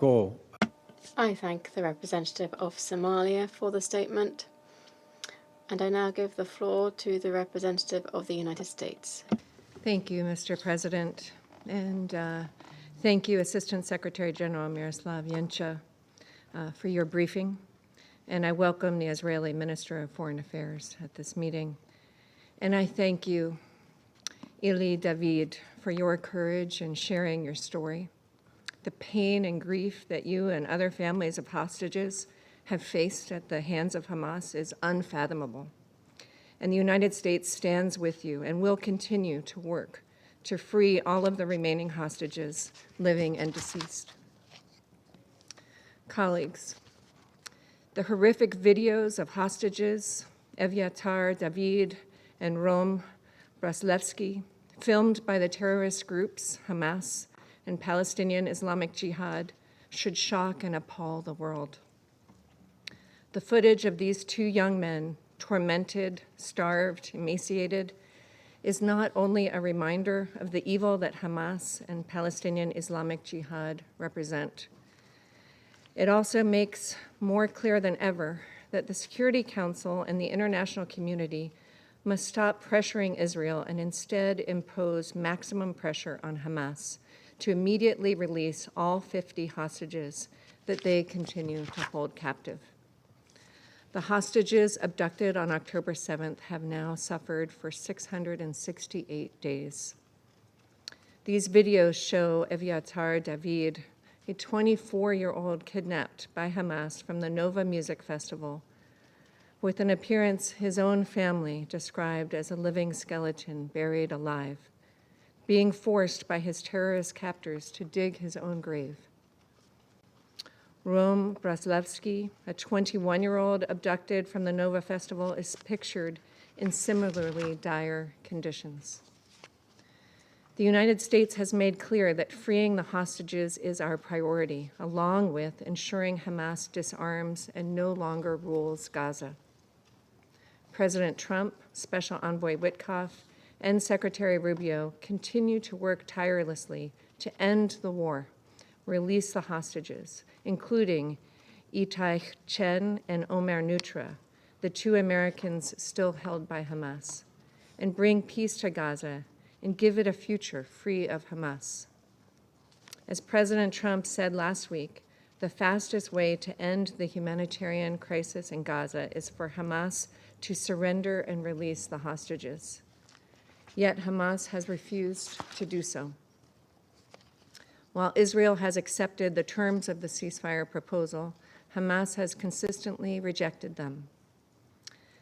Go. I thank the representative of Somalia for the statement, and I now give the floor to the representative of the United States. Thank you, Mr. President, and thank you, Assistant Secretary General Miroslav Yencha, for your briefing, and I welcome the Israeli Minister of Foreign Affairs at this meeting. And I thank you, Eli David, for your courage in sharing your story. The pain and grief that you and other families of hostages have faced at the hands of Hamas is unfathomable. And the United States stands with you and will continue to work to free all of the remaining hostages, living and deceased. Colleagues, the horrific videos of hostages, Evyatar David and Rom Braslevsky, filmed by the terrorist groups Hamas and Palestinian Islamic Jihad, should shock and appall the world. The footage of these two young men, tormented, starved, emaciated, is not only a reminder of the evil that Hamas and Palestinian Islamic Jihad represent. It also makes more clear than ever that the Security Council and the international community must stop pressuring Israel and instead impose maximum pressure on Hamas to immediately release all 50 hostages that they continue to hold captive. The hostages abducted on October 7th have now suffered for 668 days. These videos show Evyatar David, a 24-year-old kidnapped by Hamas from the Nova Music Festival, with an appearance his own family described as a living skeleton buried alive, being forced by his terrorist captors to dig his own grave. Rom Braslevsky, a 21-year-old abducted from the Nova Festival, is pictured in similarly dire conditions. The United States has made clear that freeing the hostages is our priority, along with ensuring Hamas disarms and no longer rules Gaza. President Trump, Special Envoy Witkoff, and Secretary Rubio continue to work tirelessly to end the war, release the hostages, including Itai Chen and Omer Nutra, the two Americans still held by Hamas, and bring peace to Gaza and give it a future free of Hamas. As President Trump said last week, the fastest way to end the humanitarian crisis in Gaza is for Hamas to surrender and release the hostages. Yet Hamas has refused to do so. While Israel has accepted the terms of the ceasefire proposal, Hamas has consistently rejected them.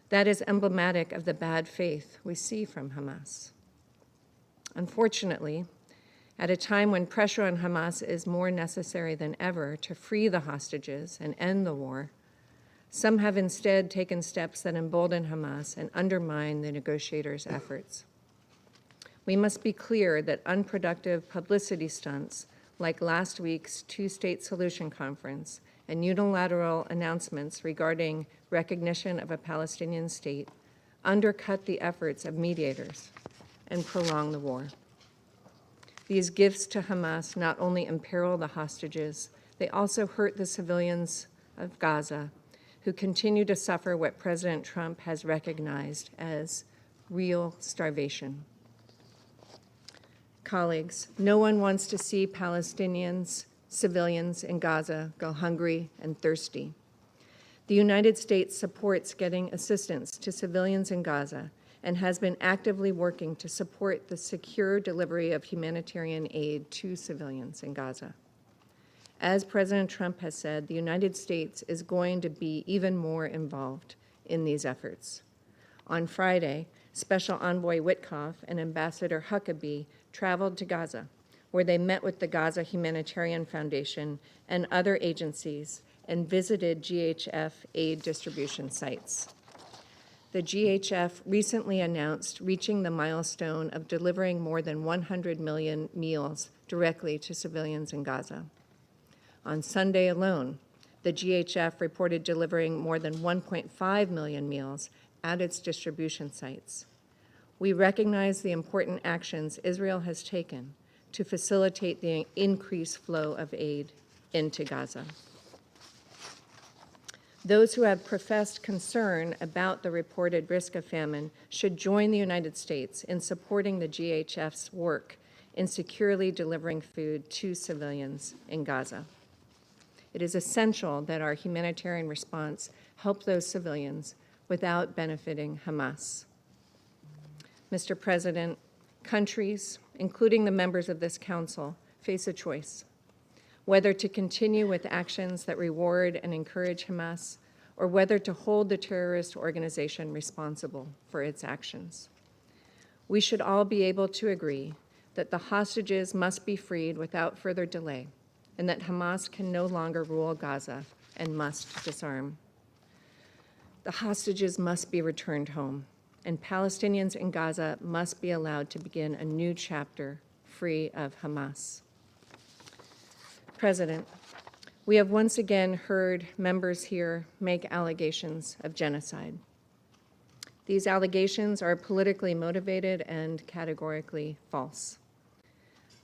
That is emblematic of the bad faith we see from Hamas. Unfortunately, at a time when pressure on Hamas is more necessary than ever to free the hostages and end the war, some have instead taken steps that embolden Hamas and undermine the negotiators' efforts. We must be clear that unproductive publicity stunts like last week's two-state solution conference and unilateral announcements regarding recognition of a Palestinian state undercut the efforts of mediators and prolong the war. These gifts to Hamas not only imperil the hostages, they also hurt the civilians of Gaza who continue to suffer what President Trump has recognized as real starvation. Colleagues, no one wants to see Palestinians, civilians in Gaza go hungry and thirsty. The United States supports getting assistance to civilians in Gaza and has been actively working to support the secure delivery of humanitarian aid to civilians in Gaza. As President Trump has said, the United States is going to be even more involved in these efforts. On Friday, Special Envoy Witkoff and Ambassador Huckabee traveled to Gaza, where they met with the Gaza Humanitarian Foundation and other agencies and visited GHF aid distribution sites. The GHF recently announced reaching the milestone of delivering more than 100 million meals directly to civilians in Gaza. On Sunday alone, the GHF reported delivering more than 1.5 million meals at its distribution sites. We recognize the important actions Israel has taken to facilitate the increased flow of aid. into Gaza. Those who have professed concern about the reported risk of famine should join the United States in supporting the GHF's work in securely delivering food to civilians in Gaza. It is essential that our humanitarian response help those civilians without benefiting Hamas. Mr. President, countries, including the members of this council, face a choice: whether to continue with actions that reward and encourage Hamas, or whether to hold the terrorist organization responsible for its actions. We should all be able to agree that the hostages must be freed without further delay, and that Hamas can no longer rule Gaza and must disarm. The hostages must be returned home, and Palestinians in Gaza must be allowed to begin a new chapter free of Hamas. President, we have once again heard members here make allegations of genocide. These allegations are politically motivated and categorically false.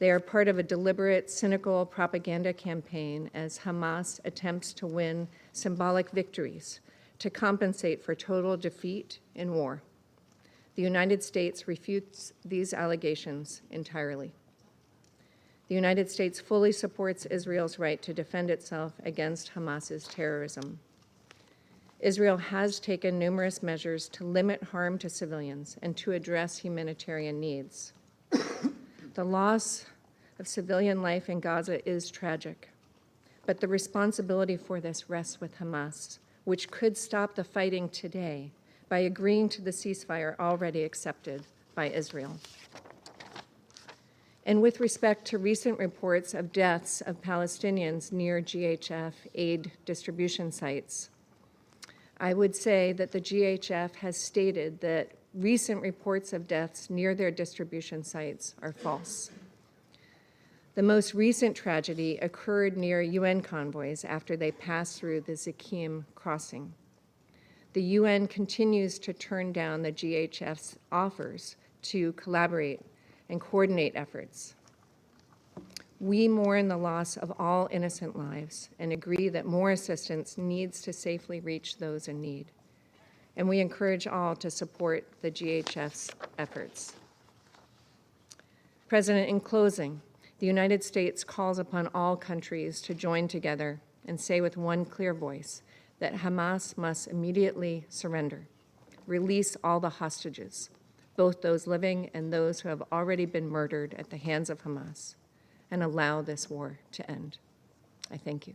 They are part of a deliberate, cynical propaganda campaign as Hamas attempts to win symbolic victories to compensate for total defeat in war. The United States refutes these allegations entirely. The United States fully supports Israel's right to defend itself against Hamas's terrorism. Israel has taken numerous measures to limit harm to civilians and to address humanitarian needs. The loss of civilian life in Gaza is tragic, but the responsibility for this rests with Hamas, which could stop the fighting today by agreeing to the ceasefire already accepted by Israel. And with respect to recent reports of deaths of Palestinians near GHF aid distribution sites, I would say that the GHF has stated that recent reports of deaths near their distribution sites are false. The most recent tragedy occurred near UN convoys after they passed through the Zakim crossing. The UN continues to turn down the GHF's offers to collaborate and coordinate efforts. We mourn the loss of all innocent lives and agree that more assistance needs to safely reach those in need. And we encourage all to support the GHF's efforts. President, in closing, the United States calls upon all countries to join together and say with one clear voice that Hamas must immediately surrender, release all the hostages, both those living and those who have already been murdered at the hands of Hamas, and allow this war to end. I thank you.